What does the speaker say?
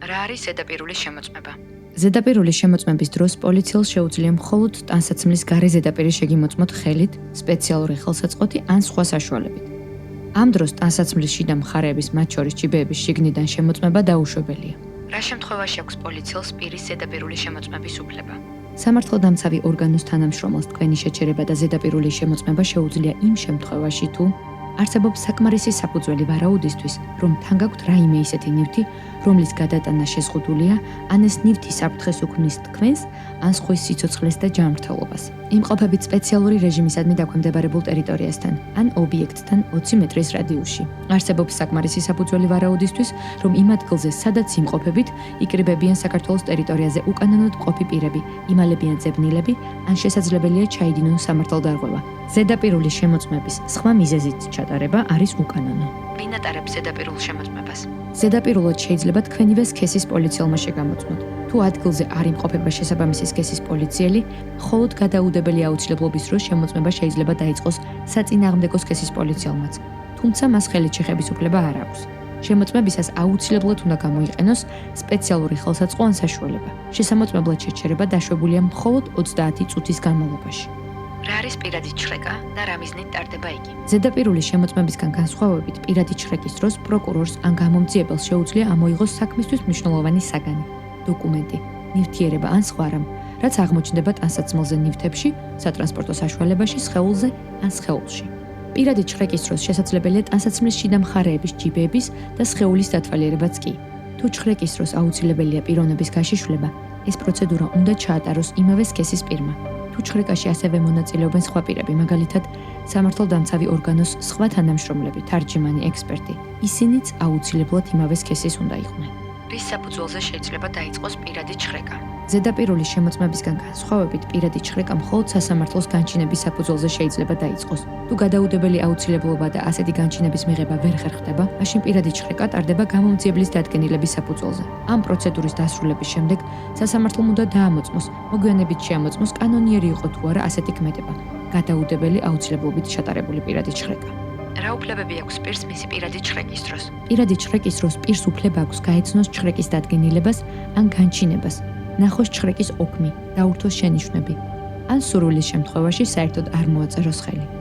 რა არის ზედაპირული შემოწმება? ზედაპირული შემოწმების დროს პოლიციელს შეუძლია მხოლოდ ტანსაცმლის გარე ზედაპირი შეგიმოწმოთ ხელით, სპეციალური ხელსაწყოთი ან სხვა საშუალებით. ამ დროს ტანსაცმლის შიდა მხარეების, მათ შორის ჯიბეების შიგნიდან შემოწმება დაუშვებელია. რა შემთხვევაში აქვს პოლიციელს პირის ზედაპირული შემოწმების უფლება? სამართალდამცავი ორგანოს თანამშრომელს თქვენი შეჩერება და ზედაპირული შემოწმება შეუძლია იმ შემთხვევაში, თუ არსებობს საკმარისი საფუძველი ვარაუდისთვის, რომ თან გაქვთ რაიმე ისეთი ნივთი, რომლის გადატანა შეზღუდულია, ან ეს ნივთი საფრთხეს უქმნის თქვენს, ან სხვის სიცოცხლეს და ჯანმრთელობას. იმყოფებით სპეციალური რეჟიმისადმი დაქვემდებარებულ ტერიტორიასთან, ან ობიექტთან 20 მეტრის რადიუსში. არსებობს საკმარისი საფუძველი ვარაუდისთვის, რომ იმ ადგილზე, სადაც იმყოფებით, იკრიბებიან საქართველოს ტერიტორიაზე უკანონოდ მყოფი პირები, იმალებიან ძებნილები, ან შესაძლებელია ჩაიდინონ სამართალდარღვევა. ზედაპირული შემოწმების სხვა მიზეზით ჩატარება არის უკანონო. ვინ ატარებს ზედაპირულ შემოწმებას? ზედაპირულად შეიძლება თქვენივე სქესის პოლიციელმა შეგამოწმოთ. თუ ადგილზე არ იმყოფება შესაბამისი სქესის პოლიციელი, მხოლოდ გადაუდებელი აუცილებლობის დროს შემოწმება შეიძლება დაიწყოს საწინააღმდეგო სქესის პოლიციელმაც, თუმცა მას ხელით შეხების უფლება არ აქვს. შემოწმებისას აუცილებლად უნდა გამოიყენოს სპეციალური ხელსაწყო ან საშუალება. შესამოწმებლად შეჩერება დაშვებულია მხოლოდ 30 წუთის განმავლობაში. რა არის პირადი ჩხრეკა და რა მიზნით ტარდება იგი? ზედაპირული შემოწმებისგან განსხვავებით, პირადი ჩხრეკის დროს პროკურორს ან გამომძიებელს შეუძლია ამოიღოს საქმისთვის მნიშვნელოვანი საგანი, დოკუმენტი, ნივთიერება ან სხვა რამ, რაც აღმოჩნდება ტანსაცმელზე ნივთებში, სატრანსპორტო საშუალებაში, სხეულზე ან სხეულში. პირადი ჩხრეკის დროს შესაძლებელია ტანსაცმლის შიდა მხარეების, ჯიბეების და სხეულის დათვალიერებაც კი. თუ ჩხრეკის დროს აუცილებელია პიროვნების გაშიშვლება, ეს პროცედურა უნდა ჩაატაროს იმავე სქესის პირმა. თუ ჩხრეკაში ასევე მონაწილეობენ სხვა პირები, მაგალითად, სამართალდამცავი ორგანოს სხვა თანამშრომლები, თარჯიმანი, ექსპერტი, ისინიც აუცილებლად იმავე სქესის უნდა იყვნენ. რის საფუძველზე შეიძლება დაიწყოს პირადი ჩხრეკა? ზედაპირული შემოწმებისგან განსხვავებით, პირადი ჩხრეკა მხოლოდ სასამართლოს განჩინების საფუძველზე შეიძლება დაიწყოს. თუ გადაუდებელი აუცილებლობა და ასეთი განჩინების მიღება ვერ ხერხდება, მაშინ პირადი ჩხრეკა ტარდება გამომძიებლის დადგენილების საფუძველზე. ამ პროცედურის დასრულების შემდეგ სასამართლომ უნდა დაამოწმოს, მოგვიანებით შეამოწმოს კანონიერი იყო თუ არა ასეთი ქმედება, გადაუდებელი აუცილებლობით ჩატარებული პირადი ჩხრეკა. რა უფლებები აქვს პირს მისი პირადი ჩხრეკის დროს? პირადი ჩხრეკის დროს პირს უფლება აქვს გაეცნოს ჩხრეკის დადგენილებას ან განჩინებას, ნახოს ჩხრეკის ოქმი, დაურთოს შენიშვნები, ან სურვილის შემთხვევაში საერთოდ არ მოაწეროს ხელი.